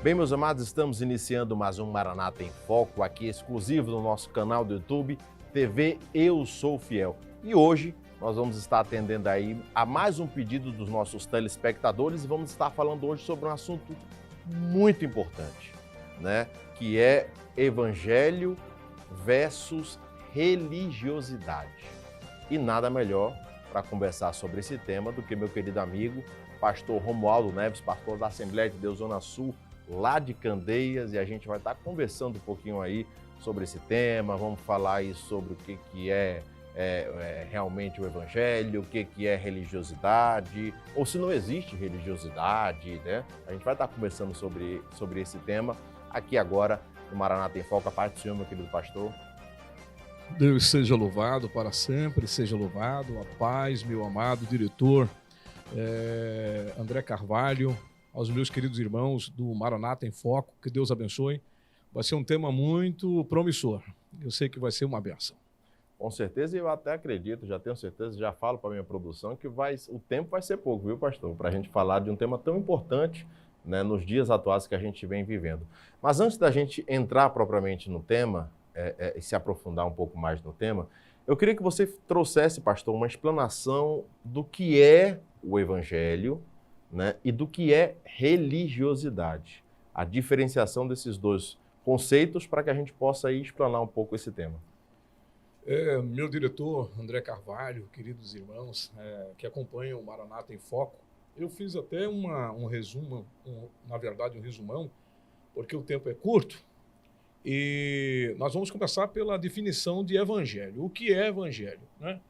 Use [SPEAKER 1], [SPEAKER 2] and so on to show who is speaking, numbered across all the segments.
[SPEAKER 1] Bem, meus amados, estamos iniciando mais um Maranata em Foco, aqui exclusivo no nosso canal do YouTube, TV Eu Sou Fiel. E hoje nós vamos estar atendendo aí a mais um pedido dos nossos telespectadores e vamos estar falando hoje sobre um assunto muito importante, né? Que é evangelho versus religiosidade. E nada melhor para conversar sobre esse tema do que meu querido amigo, pastor Romualdo Neves, pastor da Assembleia de Deus Zona Sul, lá de Candeias, e a gente vai estar conversando um pouquinho aí sobre esse tema, vamos falar aí sobre o que é realmente o evangelho, o que é religiosidade, ou se não existe religiosidade, né? A gente vai estar conversando sobre esse tema aqui agora no Maranata em Foco. A paz do Senhor, meu querido pastor.
[SPEAKER 2] Deus seja louvado para sempre, seja louvado, a paz, meu amado diretor André Carvalho, aos meus queridos irmãos do Maranata em Foco, que Deus abençoe. Vai ser um tema muito promissor, eu sei que vai ser uma bênção.
[SPEAKER 1] Com certeza, eu até acredito, já tenho certeza, já falo para a minha produção que o tempo vai ser pouco, viu, pastor? Para a gente falar de um tema tão importante, né, nos dias atuais que a gente vem vivendo. Mas antes da gente entrar propriamente no tema, e se aprofundar um pouco mais no tema, eu queria que você trouxesse, pastor, uma explanação do que é o evangelho, né, e do que é religiosidade. A diferenciação desses dois conceitos para que a gente possa aí explanar um pouco esse tema.
[SPEAKER 2] Meu diretor, André Carvalho, queridos irmãos que acompanham o Maranata em Foco, eu fiz até um resumo, na verdade um resumão, porque o tempo é curto, e nós vamos começar pela definição de evangelho. O que é evangelho, né?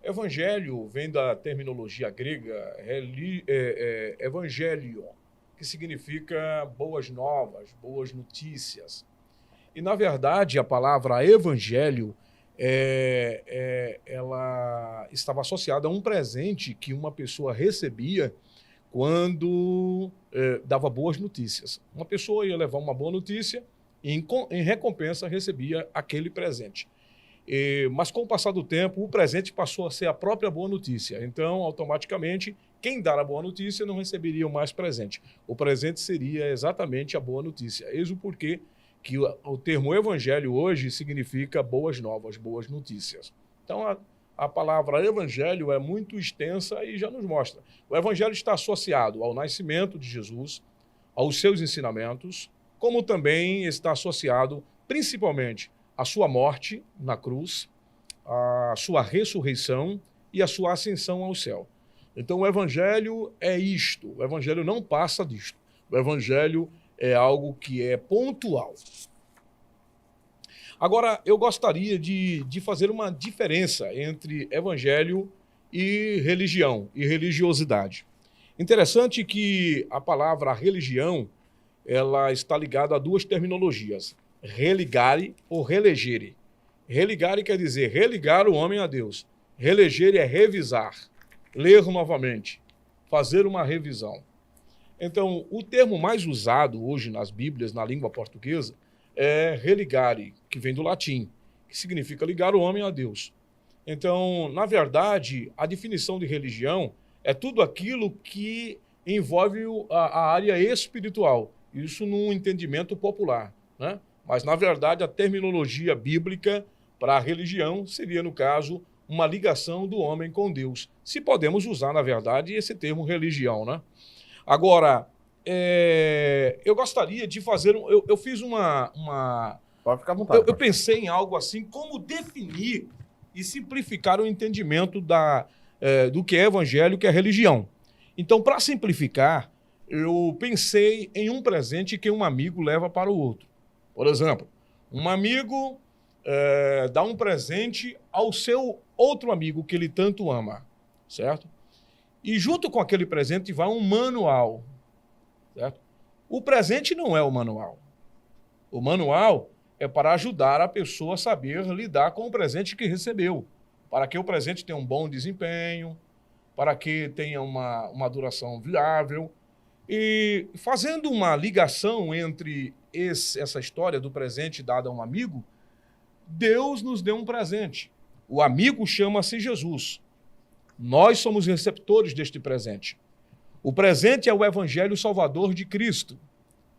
[SPEAKER 2] Evangelho vem da terminologia grega evangelion, que significa boas novas, boas notícias. E, na verdade, a palavra evangelho ela estava associada a um presente que uma pessoa recebia quando dava boas notícias. Uma pessoa ia levar uma boa notícia e, em recompensa, recebia aquele presente. Mas, com o passar do tempo, o presente passou a ser a própria boa notícia. Então, automaticamente, quem dar a boa notícia não receberia mais presente. O presente seria exatamente a boa notícia. Eis o porquê que o termo evangelho hoje significa boas novas, boas notícias. Então, a palavra evangelho é muito extensa e já nos mostra. O evangelho está associado ao nascimento de Jesus, aos seus ensinamentos, como também está associado, principalmente, à sua morte na cruz, à sua ressurreição e à sua ascensão ao céu. Então, o evangelho é isto. O evangelho não passa disto. O evangelho é algo que é pontual. Agora, eu gostaria de fazer uma diferença entre evangelho e religião, e religiosidade. Interessante que a palavra religião, ela está ligada a duas terminologias, religare ou relegere. Religare quer dizer religar o homem a Deus. Relegere é revisar, ler novamente, fazer uma revisão. Então, o termo mais usado hoje nas Bíblias, na língua portuguesa, é religare, que vem do latim, que significa ligar o homem a Deus. Então, na verdade, a definição de religião é tudo aquilo que envolve a área espiritual. Isso num entendimento popular, né? Mas, na verdade, a terminologia bíblica para a religião seria, no caso, uma ligação do homem com Deus. Se podemos usar, na verdade, esse termo religião, né? Agora, eu gostaria de fazer... Eu fiz uma...
[SPEAKER 1] Pode ficar à vontade.
[SPEAKER 2] Eu pensei em algo assim, como definir e simplificar o entendimento do que é evangelho, o que é religião. Então, para simplificar, eu pensei em um presente que um amigo leva para o outro. Por exemplo, um amigo dá um presente ao seu outro amigo que ele tanto ama, certo? E junto com aquele presente vai um manual, certo? O presente não é o manual. O manual é para ajudar a pessoa a saber lidar com o presente que recebeu, para que o presente tenha um bom desempenho, para que tenha uma duração viável. E fazendo uma ligação entre essa história do presente dado a um amigo, Deus nos deu um presente. O amigo chama-se Jesus. Nós somos receptores deste presente. O presente é o Evangelho Salvador de Cristo.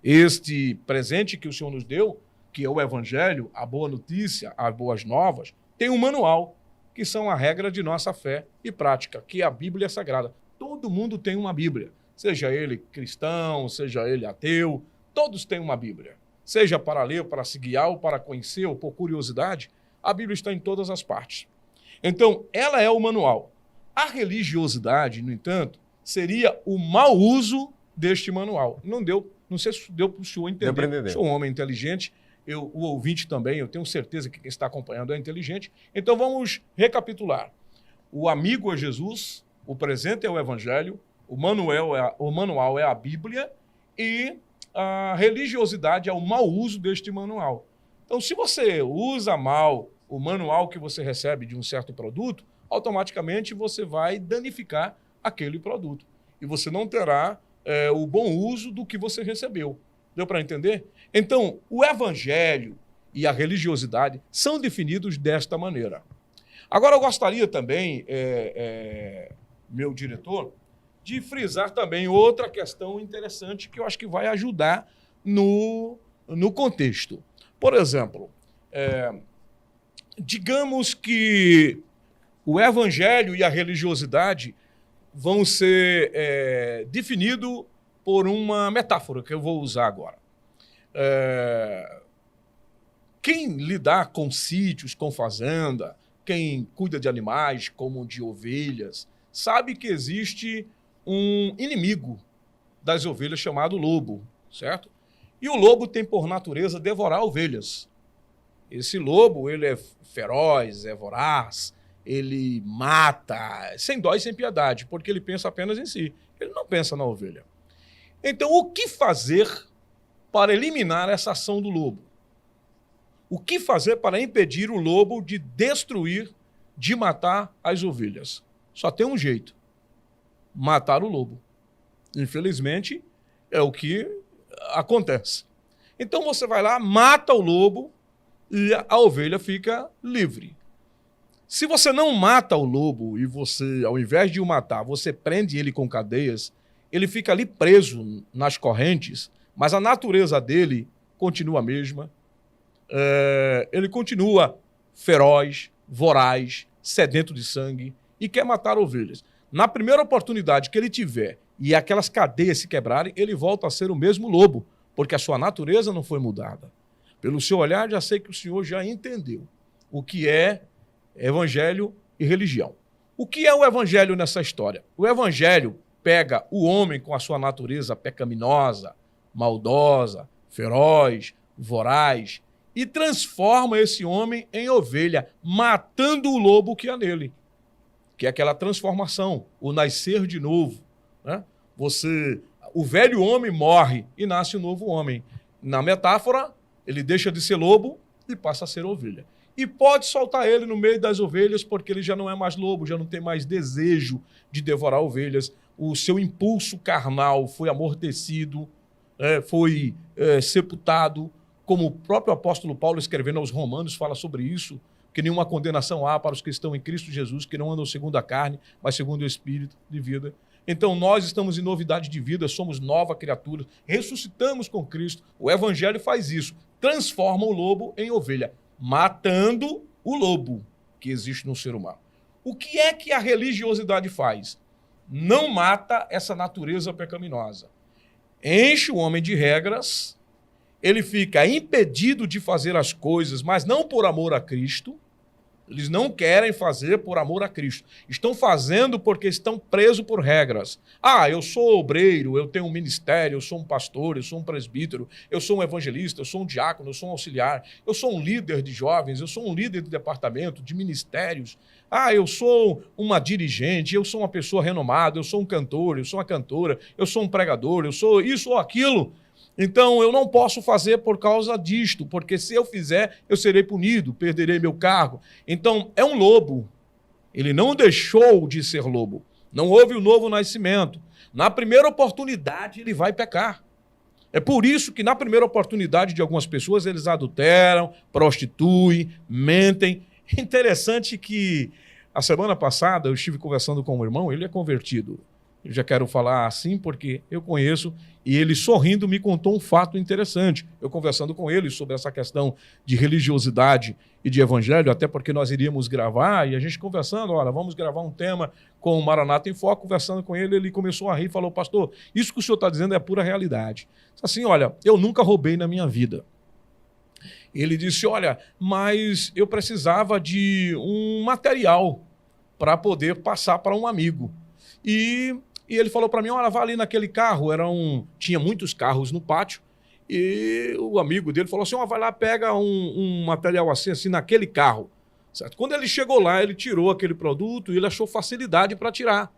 [SPEAKER 2] Este presente que o Senhor nos deu, que é o Evangelho, a boa notícia, as boas novas, tem um manual, que são a regra de nossa fé e prática, que é a Bíblia Sagrada. Todo mundo tem uma Bíblia, seja ele cristão, seja ele ateu, todos têm uma Bíblia. Seja para ler, para se guiar, ou para conhecer, ou por curiosidade, a Bíblia está em todas as partes. Então, ela é o manual. A religiosidade, no entanto, seria o mau uso deste manual. Não sei se deu para o senhor entender. Eu sou um homem inteligente, o ouvinte também, eu tenho certeza que quem está acompanhando é inteligente. Então, vamos recapitular. O amigo é Jesus, o presente é o Evangelho, o manual é a Bíblia e a religiosidade é o mau uso deste manual. Então, se você usa mal o manual que você recebe de um certo produto, automaticamente você vai danificar aquele produto. E você não terá o bom uso do que você recebeu. Deu para entender? Então, o Evangelho e a religiosidade são definidos desta maneira. Agora, eu gostaria também, meu diretor, de frisar também outra questão interessante que eu acho que vai ajudar no contexto. Por exemplo, digamos que o Evangelho e a religiosidade vão ser definidos por uma metáfora que eu vou usar agora. Quem lidar com sítios, com fazenda, quem cuida de animais, como de ovelhas, sabe que existe um inimigo das ovelhas chamado lobo, certo? E o lobo tem por natureza devorar ovelhas. Esse lobo, ele é feroz, é voraz, ele mata, sem dó e sem piedade, porque ele pensa apenas em si. Ele não pensa na ovelha. Então, o que fazer para eliminar essa ação do lobo? O que fazer para impedir o lobo de destruir, de matar as ovelhas? Só tem um jeito: matar o lobo. Infelizmente, é o que acontece. Então, você vai lá, mata o lobo e a ovelha fica livre. Se você não mata o lobo e você, ao invés de o matar, você prende ele com cadeias, ele fica ali preso nas correntes, mas a natureza dele continua a mesma. Ele continua feroz, voraz, sedento de sangue e quer matar ovelhas. Na primeira oportunidade que ele tiver e aquelas cadeias se quebrarem, ele volta a ser o mesmo lobo, porque a sua natureza não foi mudada. Pelo seu olhar, já sei que o senhor já entendeu o que é evangelho e religião. O que é o evangelho nessa história? O evangelho pega o homem com a sua natureza pecaminosa, maldosa, feroz, voraz, e transforma esse homem em ovelha, matando o lobo que há nele, que é aquela transformação, o nascer de novo, né? O velho homem morre e nasce um novo homem. Na metáfora, ele deixa de ser lobo e passa a ser ovelha. E pode soltar ele no meio das ovelhas, porque ele já não é mais lobo, já não tem mais desejo de devorar ovelhas. O seu impulso carnal foi amortecido, foi sepultado, como o próprio apóstolo Paulo, escrevendo aos Romanos, fala sobre isso, que nenhuma condenação há para os que estão em Cristo Jesus, que não andam segundo a carne, mas segundo o Espírito de vida. Então, nós estamos em novidade de vida, somos nova criatura, ressuscitamos com Cristo. O Evangelho faz isso, transforma o lobo em ovelha, matando o lobo que existe no ser humano. O que é que a religiosidade faz? Não mata essa natureza pecaminosa. Enche o homem de regras, ele fica impedido de fazer as coisas, mas não por amor a Cristo. Eles não querem fazer por amor a Cristo. Estão fazendo porque estão presos por regras. Eu sou obreiro, eu tenho um ministério, eu sou um pastor, eu sou um presbítero, eu sou um evangelista, eu sou um diácono, eu sou um auxiliar, eu sou um líder de jovens, eu sou um líder de departamento, de ministérios. Eu sou uma dirigente, eu sou uma pessoa renomada, eu sou um cantor, eu sou uma cantora, eu sou um pregador, eu sou isso ou aquilo. Então, eu não posso fazer por causa disto, porque se eu fizer, eu serei punido, perderei meu cargo. Então, é um lobo. Ele não deixou de ser lobo. Não houve o novo nascimento. Na primeira oportunidade, ele vai pecar. É por isso que, na primeira oportunidade de algumas pessoas, eles adulteram, prostituem, mentem. Interessante que, a semana passada, eu estive conversando com um irmão, ele é convertido. Eu já quero falar assim porque eu conheço, e ele sorrindo me contou um fato interessante. Eu conversando com ele sobre essa questão de religiosidade e de evangelho, até porque nós iríamos gravar, e a gente conversando, olha, vamos gravar um tema com o Maranata em Foco, conversando com ele, ele começou a rir e falou, pastor, isso que o senhor está dizendo é pura realidade. Assim, olha, eu nunca roubei na minha vida. Ele disse, olha, mas eu precisava de um material para poder passar para um amigo. E ele falou para mim, olha, vai ali naquele carro, tinha muitos carros no pátio, e o amigo dele falou assim, ó, vai lá, pega um material assim, naquele carro. Certo? Quando ele chegou lá, ele tirou aquele produto e ele achou facilidade para tirar.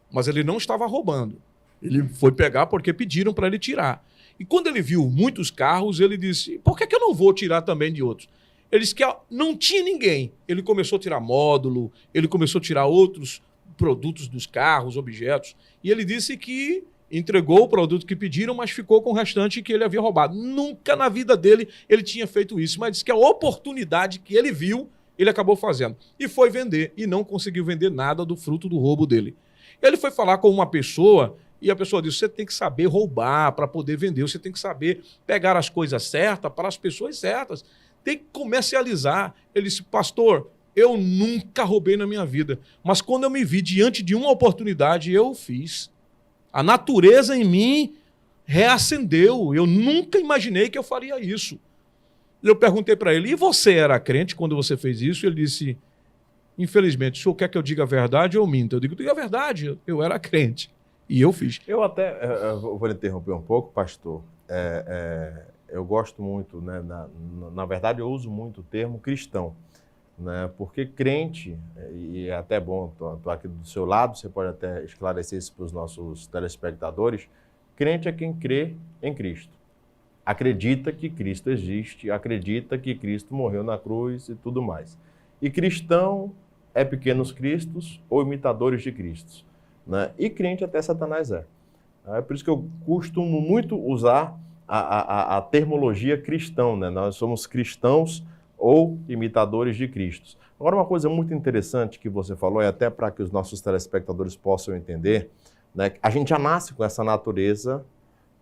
[SPEAKER 2] Mas ele não estava roubando. Ele foi pegar porque pediram para ele tirar. E quando ele viu muitos carros, ele disse, por que eu não vou tirar também de outros? Ele disse que não tinha ninguém. Ele começou a tirar módulo, ele começou a tirar outros produtos dos carros, objetos. E ele disse que entregou o produto que pediram, mas ficou com o restante que ele havia roubado. Nunca na vida dele ele tinha feito isso, mas disse que a oportunidade que ele viu, ele acabou fazendo. E foi vender, e não conseguiu vender nada do fruto do roubo dele. Ele foi falar com uma pessoa, e a pessoa disse, você tem que saber roubar para poder vender, você tem que saber pegar as coisas certas para as pessoas certas, tem que comercializar. Ele disse, pastor, eu nunca roubei na minha vida, mas quando eu me vi diante de uma oportunidade, eu fiz. A natureza em mim reacendeu, eu nunca imaginei que eu faria isso. Eu perguntei para ele, e você era crente quando você fez isso? Ele disse, infelizmente, o senhor quer que eu diga a verdade ou minta? Eu diga a verdade, eu era crente. E eu fiz.
[SPEAKER 1] Eu até vou lhe interromper um pouco, pastor. Eu gosto muito, né? Na verdade, eu uso muito o termo cristão, né? Porque crente, e é até bom, estou aqui do seu lado, você pode até esclarecer isso para os nossos telespectadores. Crente é quem crê em Cristo. Acredita que Cristo existe, acredita que Cristo morreu na cruz e tudo mais. E cristão é pequenos cristos ou imitadores de Cristo, né? E crente até Satanás é. É por isso que eu costumo muito usar a termologia cristão, né? Nós somos cristãos ou imitadores de Cristo. Agora, uma coisa muito interessante que você falou, e até para que os nossos telespectadores possam entender, né? A gente já nasce com essa natureza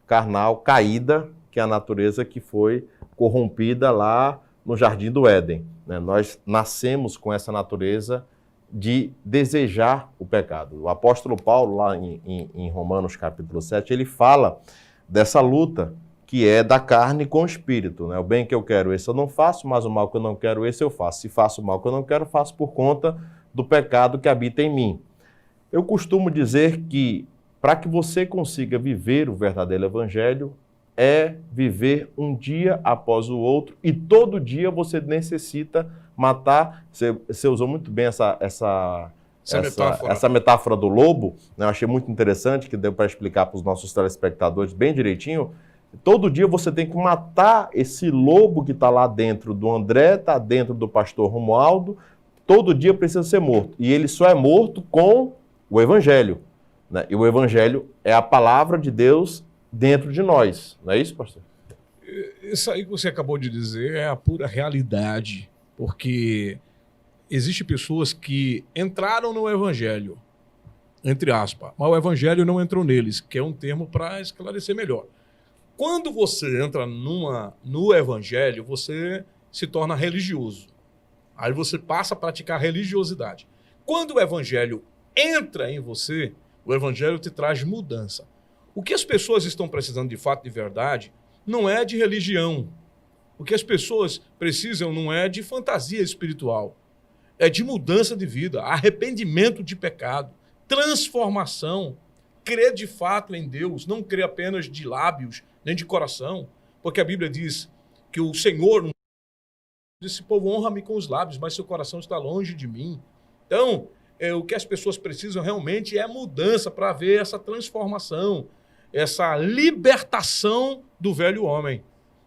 [SPEAKER 1] carnal caída, que é a natureza que foi corrompida lá no Jardim do Éden, né? Nós nascemos com essa natureza de desejar o pecado. O apóstolo Paulo, lá em Romanos capítulo 7, ele fala dessa luta que é da carne com o espírito, né? O bem que eu quero, esse eu não faço, mas o mal que eu não quero, esse eu faço. Se faço o mal que eu não quero, faço por conta do pecado que habita em mim. Eu costumo dizer que para que você consiga viver o verdadeiro evangelho, é viver um dia após o outro, e todo dia você necessita matar. Você usou muito bem essa metáfora do lobo, né? Eu achei muito interessante, que deu para explicar para os nossos telespectadores bem direitinho. Todo dia você tem que matar esse lobo que está lá dentro do André, está dentro do pastor Romualdo, todo dia precisa ser morto. E ele só é morto com o evangelho, né? E o evangelho é a palavra de Deus dentro de nós. Não é isso, pastor?
[SPEAKER 2] Isso aí que você acabou de dizer é a pura realidade, porque existem pessoas que entraram no evangelho, entre aspas, mas o evangelho não entrou neles, que é um termo para esclarecer melhor. Quando você entra no evangelho, você se torna religioso. Aí você passa a praticar religiosidade. Quando o evangelho entra em você, o evangelho te traz mudança. O que as pessoas estão precisando de fato, de verdade, não é de religião. O que as pessoas precisam não é de fantasia espiritual. É de mudança de vida, arrependimento de pecado, transformação, crer de fato em Deus, não crer apenas de lábios, nem de coração. Porque a Bíblia diz que o Senhor, esse povo honra-me com os lábios, mas seu coração está longe de mim. Então, o que as pessoas precisam realmente é mudança para ver essa transformação, essa libertação do velho homem.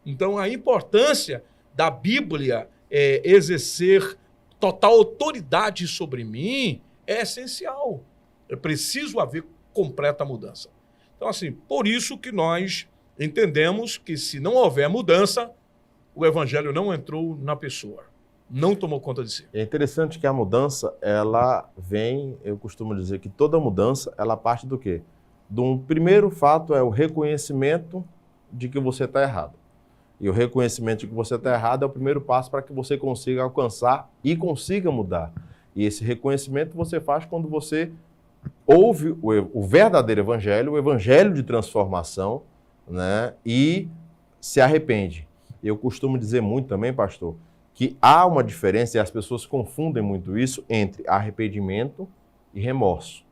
[SPEAKER 2] Então, a importância da Bíblia exercer total autoridade sobre mim é essencial. É preciso haver completa mudança. Então, assim, por isso que nós entendemos que se não houver mudança, o evangelho não entrou na pessoa. não tomou conta de si.
[SPEAKER 1] É interessante que a mudança, ela vem, eu costumo dizer que toda mudança, ela parte do quê? Do primeiro fato é o reconhecimento de que você está errado. E o reconhecimento de que você está errado é o primeiro passo para que você consiga alcançar e consiga mudar. E esse reconhecimento você faz quando você ouve o verdadeiro evangelho, o evangelho de transformação, né? E se arrepende. Eu costumo dizer muito também, pastor, que há uma diferença, e as pessoas confundem muito isso, entre arrependimento e remorso.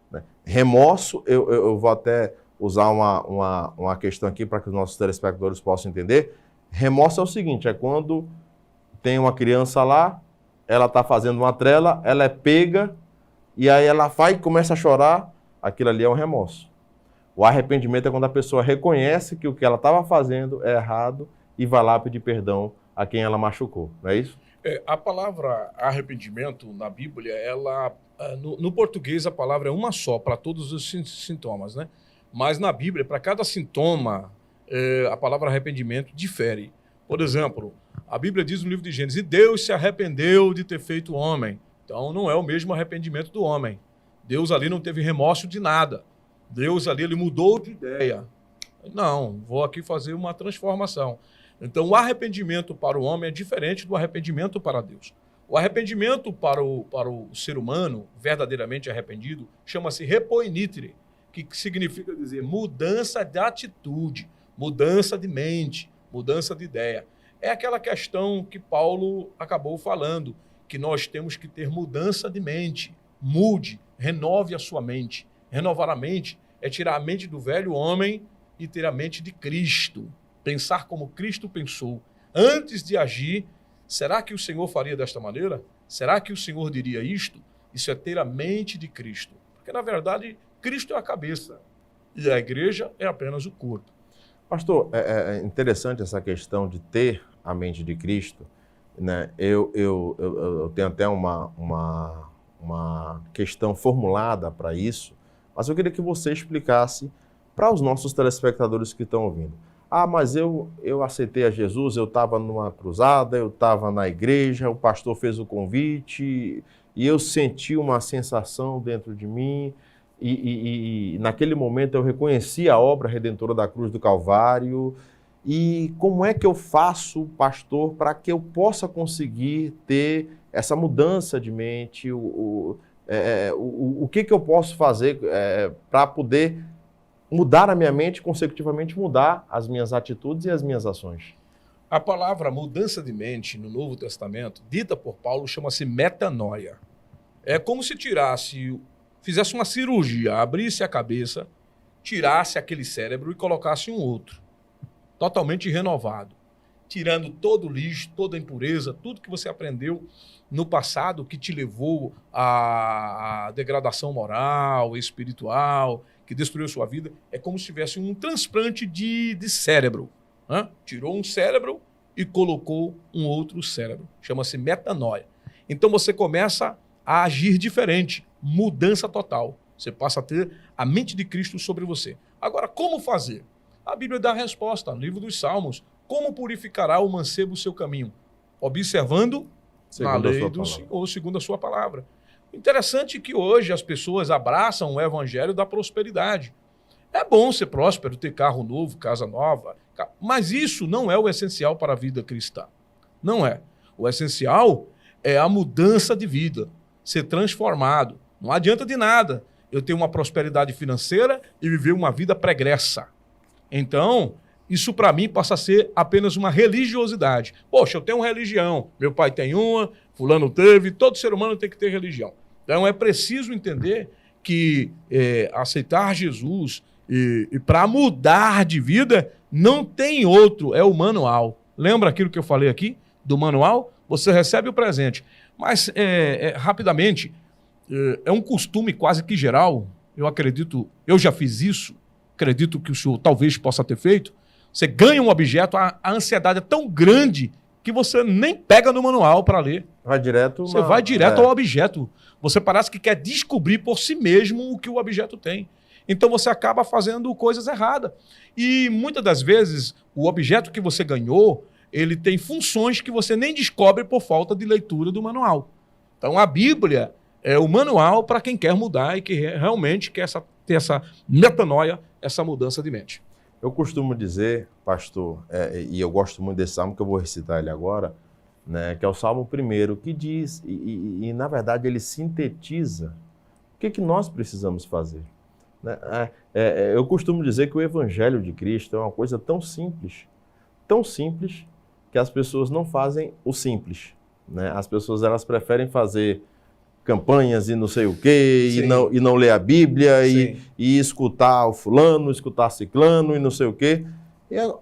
[SPEAKER 1] Né? Remorso, eu vou até usar uma questão aqui para que os nossos telespectadores possam entender. Remorso é o seguinte, é quando tem uma criança lá, ela está fazendo uma trela, ela é pega, e aí ela vai e começa a chorar, aquilo ali é um remorso. O arrependimento é quando a pessoa reconhece que o que ela estava fazendo é errado e vai lá pedir perdão a quem ela machucou, não é isso?
[SPEAKER 2] A palavra arrependimento na Bíblia, no português a palavra é uma só para todos os sintomas, né? Mas na Bíblia, para cada sintoma, a palavra arrependimento difere. Por exemplo, a Bíblia diz no livro de Gênesis, e Deus se arrependeu de ter feito o homem. Então não é o mesmo arrependimento do homem. Deus ali não teve remorso de nada. Deus ali, ele mudou de ideia. Não, vou aqui fazer uma transformação. Então, o arrependimento para o homem é diferente do arrependimento para Deus. O arrependimento para o ser humano, verdadeiramente arrependido, chama-se repoinitere, que significa dizer mudança de atitude, mudança de mente, mudança de ideia. É aquela questão que Paulo acabou falando, que nós temos que ter mudança de mente. Mude, renove a sua mente. Renovar a mente é tirar a mente do velho homem e ter a mente de Cristo. Pensar como Cristo pensou. Antes de agir, será que o Senhor faria desta maneira? Será que o Senhor diria isto? Isso é ter a mente de Cristo. Porque, na verdade, Cristo é a cabeça e a igreja é apenas o corpo.
[SPEAKER 1] Pastor, é interessante essa questão de ter a mente de Cristo, né? Eu tenho até uma questão formulada para isso, mas eu queria que você explicasse para os nossos telespectadores que estão ouvindo. Ah, mas eu aceitei a Jesus, eu estava numa cruzada, eu estava na igreja, o pastor fez o convite e eu senti uma sensação dentro de mim e naquele momento eu reconheci a obra redentora da cruz do Calvário. E como é que eu faço, pastor, para que eu possa conseguir ter essa mudança de mente? O que eu posso fazer para poder mudar a minha mente e, consecutivamente, mudar as minhas atitudes e as minhas ações?
[SPEAKER 2] A palavra mudança de mente no Novo Testamento, dita por Paulo, chama-se metanoia. É como se fizesse uma cirurgia, abrisse a cabeça, tirasse aquele cérebro e colocasse um outro, totalmente renovado, tirando todo o lixo, toda a impureza, tudo que você aprendeu no passado que te levou à degradação moral, espiritual, que destruiu sua vida. É como se tivesse um transplante de cérebro. Né? Tirou um cérebro e colocou um outro cérebro. Chama-se metanoia. Então você começa a agir diferente, mudança total. Você passa a ter a mente de Cristo sobre você. Agora, como fazer? A Bíblia dá a resposta, no livro dos Salmos. Como purificará o mancebo o seu caminho? Observando na lei do Senhor, segundo a sua palavra. Interessante que hoje as pessoas abraçam o evangelho da prosperidade. É bom ser próspero, ter carro novo, casa nova, mas isso não é o essencial para a vida cristã. Não é. O essencial é a mudança de vida, ser transformado. Não adianta de nada eu ter uma prosperidade financeira e viver uma vida pregressa. Então, isso para mim passa a ser apenas uma religiosidade. Poxa, eu tenho uma religião, meu pai tem uma, fulano teve, todo ser humano tem que ter religião. Então é preciso entender que aceitar Jesus e para mudar de vida não tem outro, é o manual. Lembra aquilo que eu falei aqui do manual? Você recebe o presente. Mas, rapidamente, é um costume quase que geral, eu acredito, eu já fiz isso, acredito que o senhor talvez possa ter feito. Você ganha um objeto, a ansiedade é tão grande que você nem pega no manual para ler.
[SPEAKER 1] Vai direto.
[SPEAKER 2] Você vai direto ao objeto. Você parece que quer descobrir por si mesmo o que o objeto tem. Então você acaba fazendo coisas erradas. E muitas das vezes o objeto que você ganhou ele tem funções que você nem descobre por falta de leitura do manual. Então, a Bíblia é o manual para quem quer mudar e que realmente quer ter essa metanoia, essa mudança de mente.
[SPEAKER 1] Eu costumo dizer, pastor, e eu gosto muito desse salmo, que eu vou recitar ele agora, né, que é o Salmo 1, que diz, na verdade ele sintetiza o que nós precisamos fazer. Né? Eu costumo dizer que o Evangelho de Cristo é uma coisa tão simples, que as pessoas não fazem o simples. Né? As pessoas elas preferem fazer campanhas e não sei o quê, e não ler a Bíblia, e escutar o fulano, escutar ciclano e não sei o quê. E o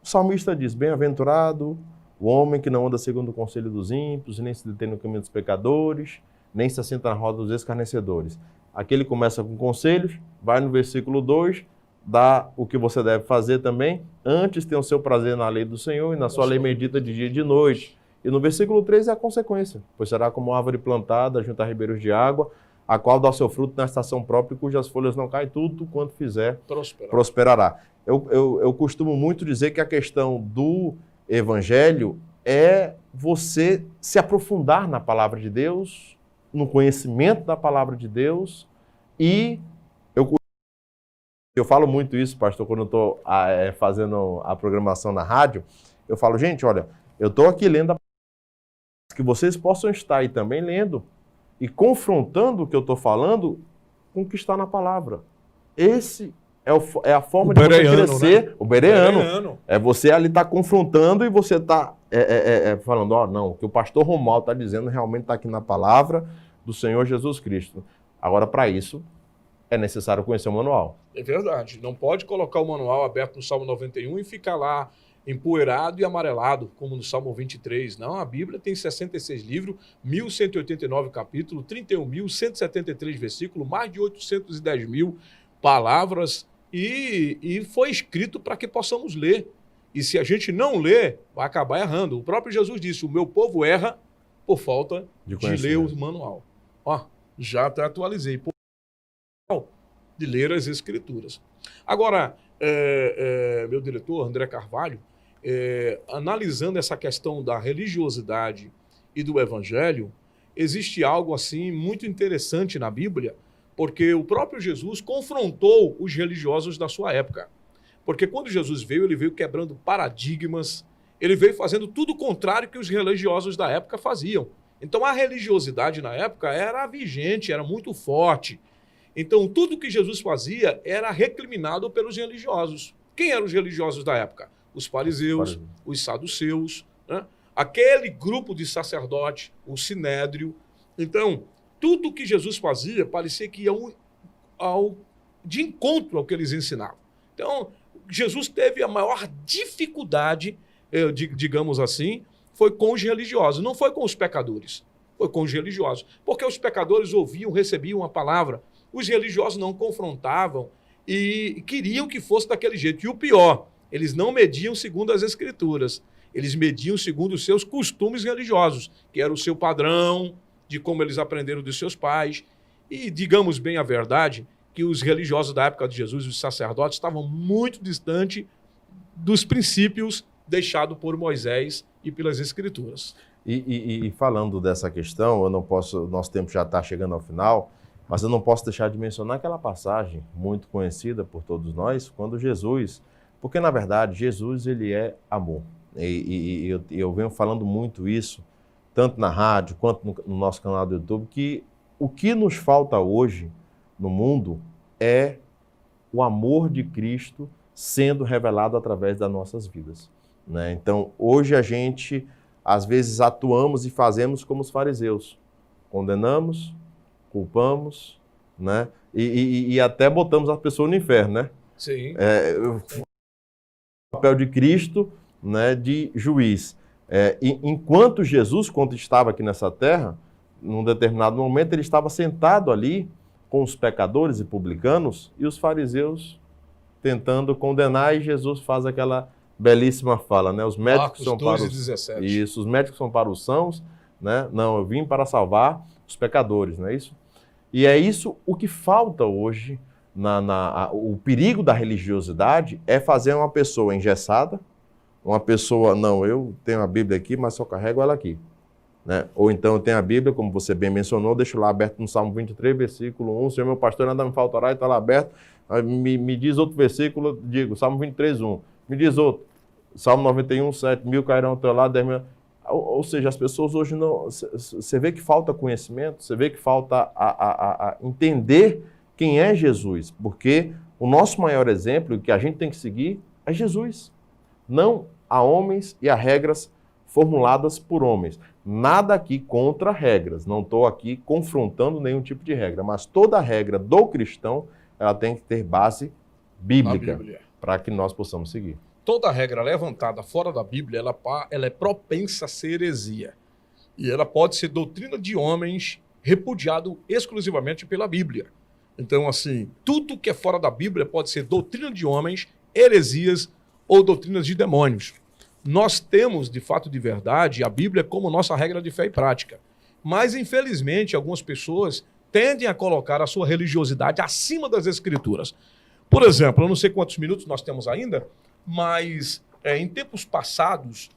[SPEAKER 1] salmista diz, bem-aventurado o homem que não anda segundo o conselho dos ímpios, nem se detém no caminho dos pecadores, nem se assenta na roda dos escarnecedores. Aqui ele começa com conselhos, vai no versículo 2, dá o que você deve fazer também, antes tem o seu prazer na lei do Senhor, e na sua lei medita de dia e de noite. E no versículo 3 é a consequência, pois será como árvore plantada junto a ribeiros de água, a qual dá o seu fruto na estação própria, cujas folhas não caem, tudo quanto fizer prosperará. Eu costumo muito dizer que a questão do Evangelho é você se aprofundar na palavra de Deus, no conhecimento da palavra de Deus, e eu falo muito isso, pastor, quando eu estou fazendo a programação na rádio, eu falo, gente, olha, eu estou aqui lendo a que vocês possam estar aí também lendo e confrontando o que eu estou falando com o que está na palavra. Esse é a forma de você crescer, né? O bereano. É você ali estar confrontando e você estar falando, não, o que o pastor Romualdo está dizendo realmente está aqui na palavra do Senhor Jesus Cristo. Agora, para isso, é necessário conhecer o manual.
[SPEAKER 2] É verdade. Não pode colocar o manual aberto no Salmo 91 e ficar lá empoeirado e amarelado, como no Salmo 23. Não, a Bíblia tem 66 livros, 1.189 capítulos, 31.173 versículos, mais de 810 mil palavras, e foi escrito para que possamos ler. E se a gente não ler, vai acabar errando. O próprio Jesus disse, o meu povo erra por falta de ler o manual. Ó, já até atualizei. De ler as Escrituras. Agora, meu diretor, André Carvalho, analisando essa questão da religiosidade e do Evangelho, existe algo assim muito interessante na Bíblia, porque o próprio Jesus confrontou os religiosos da sua época. Porque quando Jesus veio, ele veio quebrando paradigmas, ele veio fazendo tudo o contrário que os religiosos da época faziam. Então a religiosidade na época era vigente, era muito forte. Então tudo que Jesus fazia era recriminado pelos religiosos. Quem eram os religiosos da época? Os fariseus, os saduceus, né? Aquele grupo de sacerdotes, o sinédrio. Então, tudo que Jesus fazia parecia que ia de encontro ao que eles ensinavam. Então, Jesus teve a maior dificuldade, digamos assim, foi com os religiosos, não foi com os pecadores, foi com os religiosos. Porque os pecadores ouviam, recebiam a palavra, os religiosos não confrontavam e queriam que fosse daquele jeito. E o pior, eles não mediam segundo as Escrituras, eles mediam segundo os seus costumes religiosos, que era o seu padrão, de como eles aprenderam dos seus pais. E, digamos bem a verdade, que os religiosos da época de Jesus, os sacerdotes, estavam muito distantes dos princípios deixados por Moisés e pelas Escrituras.
[SPEAKER 1] E falando dessa questão, eu não posso, nosso tempo já está chegando ao final, mas eu não posso deixar de mencionar aquela passagem muito conhecida por todos nós, quando Jesus, porque na verdade Jesus ele é amor. E eu venho falando muito isso, tanto na rádio quanto no nosso canal do YouTube, que o que nos falta hoje no mundo é o amor de Cristo sendo revelado através das nossas vidas, né? Então, hoje a gente, às vezes, atuamos e fazemos como os fariseus. Condenamos, culpamos, né? E até botamos a pessoa no inferno, né?
[SPEAKER 2] Sim.
[SPEAKER 1] O papel de Cristo, né, de juiz. Enquanto Jesus, quando estava aqui nessa terra, num determinado momento, ele estava sentado ali com os pecadores e publicanos e os fariseus tentando condenar, e Jesus faz aquela belíssima fala, né? Os médicos são para os médicos são para os sãos, né? Não, eu vim para salvar os pecadores, não é isso? E é isso o que falta hoje, o perigo da religiosidade é fazer uma pessoa engessada, uma pessoa, não, eu tenho a Bíblia aqui, mas só carrego ela aqui. Né? Ou então eu tenho a Bíblia, como você bem mencionou, deixo lá aberto no Salmo 23, versículo 1, Senhor meu pastor, nada me faltará, e está lá aberto. Me diz outro versículo, digo, Salmo 23, 1. Me diz outro, Salmo 91, 7, 1000 cairão ao teu lado, 10.000... Ou seja, as pessoas hoje não... Você vê que falta conhecimento, você vê que falta a entender quem é Jesus, porque o nosso maior exemplo, que a gente tem que seguir, é Jesus. Não a homens e a regras formuladas por homens. Nada aqui contra regras, não estou aqui confrontando nenhum tipo de regra, mas toda regra do cristão, ela tem que ter base bíblica para que nós possamos seguir.
[SPEAKER 2] Toda regra levantada fora da Bíblia, ela é propensa a ser heresia. E ela pode ser doutrina de homens repudiado exclusivamente pela Bíblia. Então, assim, tudo que é fora da Bíblia pode ser doutrina de homens, heresias ou doutrinas de demônios. Nós temos, de fato de verdade, a Bíblia como nossa regra de fé e prática. Mas, infelizmente, algumas pessoas tendem a colocar a sua religiosidade acima das Escrituras. Por exemplo, eu não sei quantos minutos nós temos ainda, mas em tempos passados,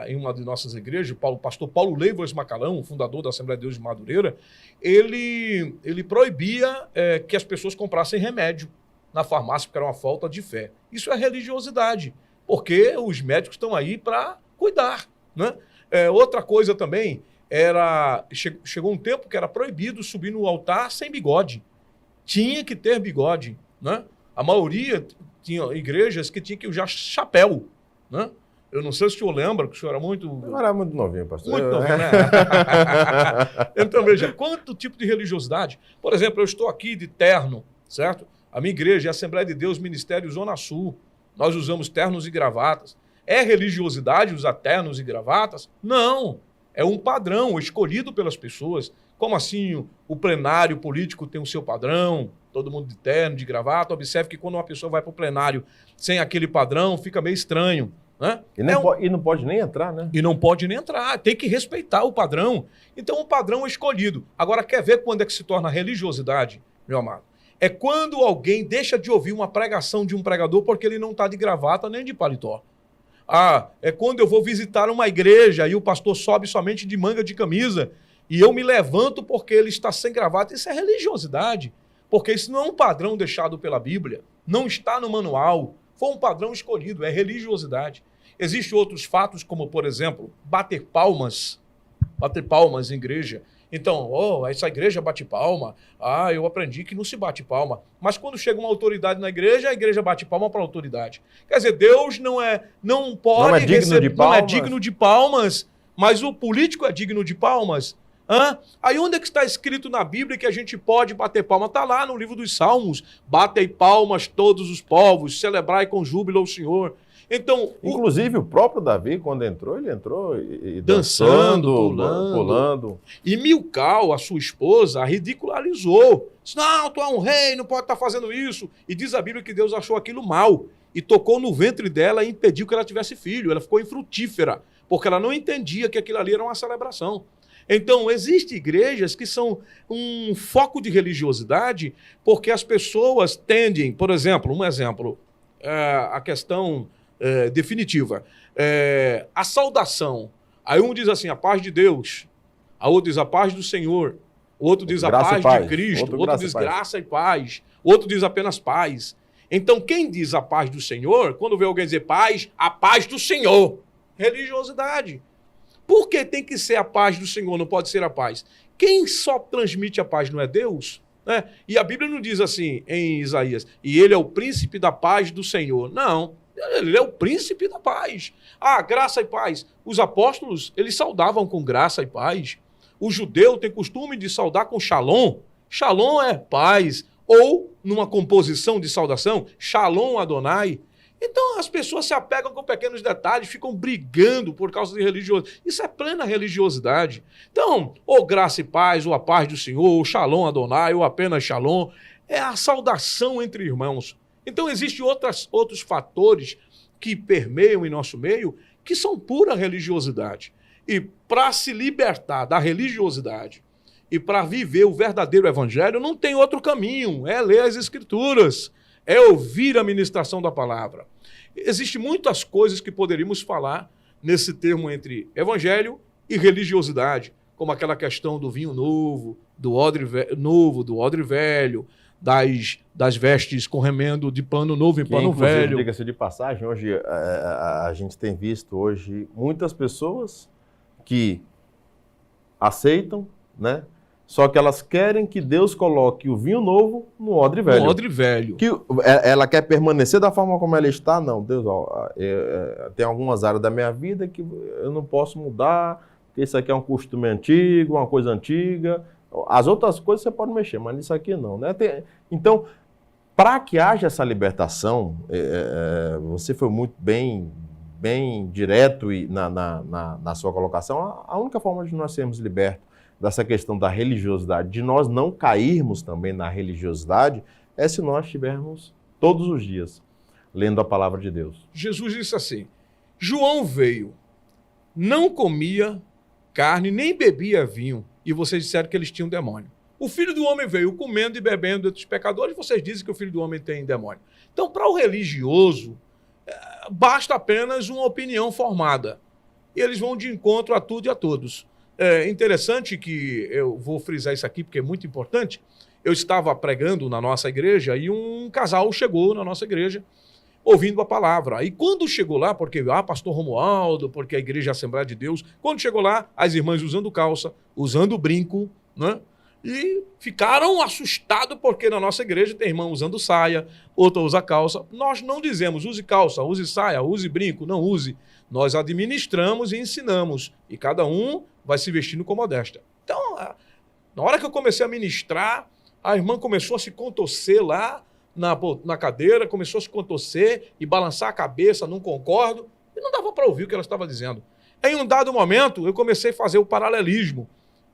[SPEAKER 2] em uma de nossas igrejas, o pastor Paulo Leivas Macalão, fundador da Assembleia de Deus de Madureira, ele proibia que as pessoas comprassem remédio na farmácia, porque era uma falta de fé. Isso é religiosidade, porque os médicos estão aí para cuidar. Né? Outra coisa também, chegou um tempo que era proibido subir no altar sem bigode. Tinha que ter bigode. Né? A maioria tinha igrejas que tinha que usar chapéu. Né? Eu não sei se o senhor lembra, que o senhor era muito...
[SPEAKER 1] Eu era muito novinho, pastor.
[SPEAKER 2] Muito novinho, né? Então, veja, quanto tipo de religiosidade. Por exemplo, eu estou aqui de terno, certo? A minha igreja é a Assembleia de Deus Ministério Zona Sul. Nós usamos ternos e gravatas. É religiosidade usar ternos e gravatas? Não. É um padrão escolhido pelas pessoas. Como assim o plenário político tem o seu padrão, todo mundo de terno, de gravata? Observe que quando uma pessoa vai para o plenário sem aquele padrão, fica meio estranho. Né?
[SPEAKER 1] E não pode nem entrar, né?
[SPEAKER 2] E não pode nem entrar, tem que respeitar o padrão. Então o padrão é escolhido. Agora, quer ver quando é que se torna religiosidade, meu amado? É quando alguém deixa de ouvir uma pregação de um pregador porque ele não está de gravata nem de paletó. É quando eu vou visitar uma igreja e o pastor sobe somente de manga de camisa e eu me levanto porque ele está sem gravata. Isso é religiosidade, porque isso não é um padrão deixado pela Bíblia, não está no manual. Foi um padrão escolhido, é religiosidade. Existem outros fatos, como, por exemplo, bater palmas em igreja. Então, essa igreja bate palma. Eu aprendi que não se bate palma. Mas quando chega uma autoridade na igreja, a igreja bate palma para a autoridade. Quer dizer, Deus não é digno de palmas, mas o político é digno de palmas. Aí onde é que está escrito na Bíblia que a gente pode bater palma? Está lá no livro dos Salmos. Batei palmas todos os povos, celebrai com júbilo ao Senhor. Então,
[SPEAKER 1] inclusive o próprio Davi, quando entrou, ele entrou
[SPEAKER 2] dançando, pulando. E Milcal, a sua esposa, a ridicularizou. Disse, não, tu é um rei, não pode estar fazendo isso. E diz a Bíblia que Deus achou aquilo mal e tocou no ventre dela e impediu que ela tivesse filho. Ela ficou infrutífera, porque ela não entendia que aquilo ali era uma celebração. Então, existem igrejas que são um foco de religiosidade porque as pessoas tendem, por exemplo, a questão definitiva, a saudação. Aí um diz assim, a paz de Deus, a outro diz a paz do Senhor, o outro diz a paz de Cristo, o outro diz graça e paz, o outro diz apenas paz. Então, quem diz a paz do Senhor, quando vê alguém dizer paz, a paz do Senhor, religiosidade. Por que tem que ser a paz do Senhor, não pode ser a paz? Quem só transmite a paz não é Deus? Né? E a Bíblia não diz assim em Isaías, e ele é o príncipe da paz do Senhor. Não, ele é o príncipe da paz. Graça e paz. Os apóstolos, eles saudavam com graça e paz. O judeu tem costume de saudar com shalom. Shalom é paz. Ou, numa composição de saudação, shalom Adonai. Então, as pessoas se apegam com pequenos detalhes, ficam brigando por causa de religiosidade. Isso é plena religiosidade. Então, ou graça e paz, ou a paz do Senhor, ou shalom Adonai, ou apenas shalom. É a saudação entre irmãos. Então, existem outros fatores que permeiam em nosso meio que são pura religiosidade. E para se libertar da religiosidade e para viver o verdadeiro evangelho, não tem outro caminho. É ler as Escrituras. É ouvir a ministração da palavra. Existem muitas coisas que poderíamos falar nesse termo entre evangelho e religiosidade, como aquela questão do vinho novo, do odre velho, das vestes com remendo de pano novo em pano velho.
[SPEAKER 1] Diga-se de passagem, hoje a gente tem visto hoje muitas pessoas que aceitam, né? Só que elas querem que Deus coloque o vinho novo no odre velho.
[SPEAKER 2] No odre velho.
[SPEAKER 1] Que ela quer permanecer da forma como ela está? Não, Deus, tem algumas áreas da minha vida que eu não posso mudar, porque isso aqui é um costume antigo, uma coisa antiga. As outras coisas você pode mexer, mas nisso aqui não, né? Então, para que haja essa libertação, você foi muito bem direto na sua colocação. A única forma de nós sermos libertos dessa questão da religiosidade, de nós não cairmos também na religiosidade, é se nós estivermos todos os dias lendo a palavra de Deus.
[SPEAKER 2] Jesus disse assim: João veio, não comia carne, nem bebia vinho, e vocês disseram que eles tinham demônio. O Filho do Homem veio comendo e bebendo entre os pecadores, e vocês dizem que o Filho do Homem tem demônio. Então, para o religioso, basta apenas uma opinião formada. E eles vão de encontro a tudo e a todos. É interessante que, eu vou frisar isso aqui porque é muito importante, eu estava pregando na nossa igreja e um casal chegou na nossa igreja ouvindo a palavra. E quando chegou lá, porque, pastor Romualdo, porque a igreja é a Assembleia de Deus, quando chegou lá, as irmãs usando calça, usando brinco, né? E ficaram assustados porque na nossa igreja tem irmão usando saia, outra usa calça. Nós não dizemos use calça, use saia, use brinco, não use. Nós administramos e ensinamos. E cada um vai se vestindo com modéstia. Então, na hora que eu comecei a ministrar, a irmã começou a se contorcer lá na cadeira, começou a se contorcer e balançar a cabeça, não concordo, e não dava para ouvir o que ela estava dizendo. Em um dado momento, eu comecei a fazer o paralelismo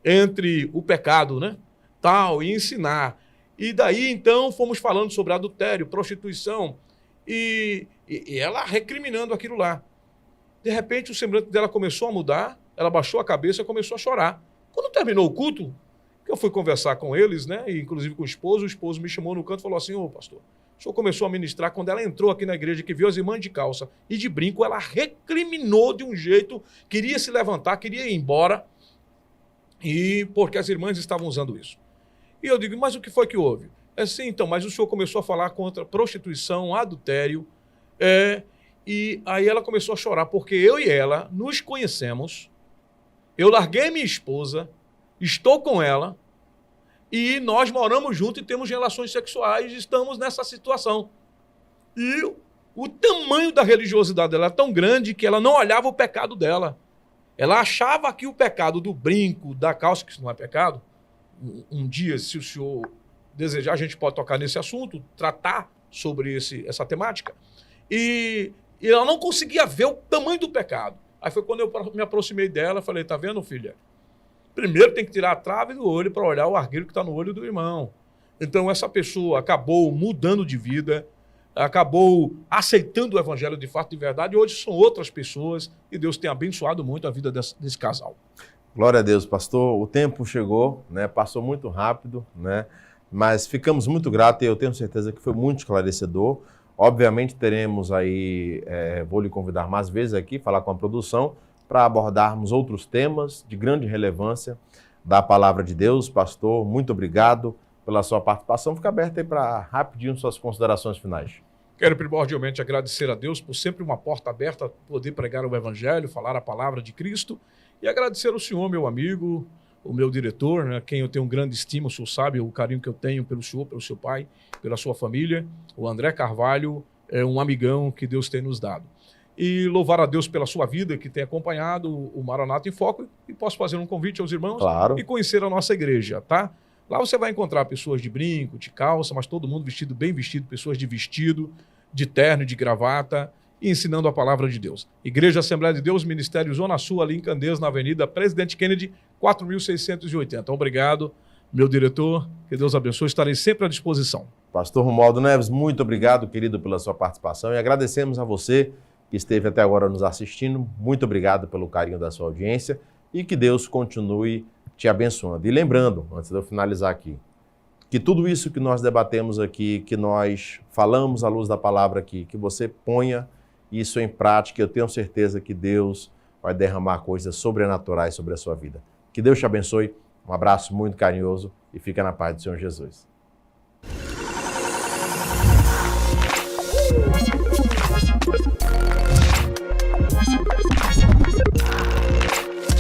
[SPEAKER 2] entre o pecado, né, tal, e ensinar. E daí, então, fomos falando sobre adultério, prostituição, e ela recriminando aquilo lá. De repente, o semblante dela começou a mudar, ela baixou a cabeça e começou a chorar. Quando terminou o culto, que eu fui conversar com eles, né, e inclusive com o esposo me chamou no canto e falou assim: ô pastor, o senhor começou a ministrar, quando ela entrou aqui na igreja, que viu as irmãs de calça e de brinco, ela recriminou de um jeito, queria se levantar, queria ir embora, e porque as irmãs estavam usando isso. E eu digo: mas o que foi que houve? Sim, então, mas o senhor começou a falar contra prostituição, adultério, e aí ela começou a chorar, porque eu e ela nos conhecemos, eu larguei minha esposa, estou com ela, e nós moramos juntos e temos relações sexuais e estamos nessa situação. E o tamanho da religiosidade dela era tão grande que ela não olhava o pecado dela. Ela achava que o pecado do brinco, da calça, que isso não é pecado, um dia, se o senhor desejar, a gente pode tocar nesse assunto, tratar sobre essa temática. E ela não conseguia ver o tamanho do pecado. Aí foi quando eu me aproximei dela e falei: tá vendo, filha? Primeiro tem que tirar a trave do olho para olhar o argueiro que está no olho do irmão. Então essa pessoa acabou mudando de vida, acabou aceitando o evangelho de fato, de verdade, e hoje são outras pessoas, e Deus tem abençoado muito a vida desse casal.
[SPEAKER 1] Glória a Deus, pastor. O tempo chegou, né? Passou muito rápido, né? Mas ficamos muito gratos e eu tenho certeza que foi muito esclarecedor. Obviamente teremos aí, vou lhe convidar mais vezes aqui, falar com a produção, para abordarmos outros temas de grande relevância da palavra de Deus. Pastor, muito obrigado pela sua participação. Fica aberto aí para rapidinho suas considerações finais.
[SPEAKER 2] Quero primordialmente agradecer a Deus por sempre uma porta aberta, poder pregar o evangelho, falar a palavra de Cristo, e agradecer ao senhor, meu amigo, o meu diretor, né, quem eu tenho um grande estima, o senhor sabe o carinho que eu tenho pelo senhor, pelo seu pai, pela sua família. O André Carvalho é um amigão que Deus tem nos dado. E louvar a Deus pela sua vida, que tem acompanhado o Maranata em Foco, e posso fazer um convite aos irmãos,
[SPEAKER 1] claro,
[SPEAKER 2] e conhecer a nossa igreja, tá? Lá você vai encontrar pessoas de brinco, de calça, mas todo mundo vestido, bem vestido, pessoas de vestido, de terno, de gravata, e ensinando a palavra de Deus. Igreja Assembleia de Deus, Ministério Zona Sul, ali em Candeias, na Avenida Presidente Kennedy, 4680. Obrigado, meu diretor, que Deus abençoe, estarei sempre à disposição.
[SPEAKER 1] Pastor Romualdo Neves, muito obrigado, querido, pela sua participação, e agradecemos a você que esteve até agora nos assistindo. Muito obrigado pelo carinho da sua audiência e que Deus continue te abençoando. E lembrando, antes de eu finalizar aqui, que tudo isso que nós debatemos aqui, que nós falamos à luz da palavra aqui, que você ponha isso em prática, eu tenho certeza que Deus vai derramar coisas sobrenaturais sobre a sua vida. Que Deus te abençoe, um abraço muito carinhoso e fica na paz do Senhor Jesus.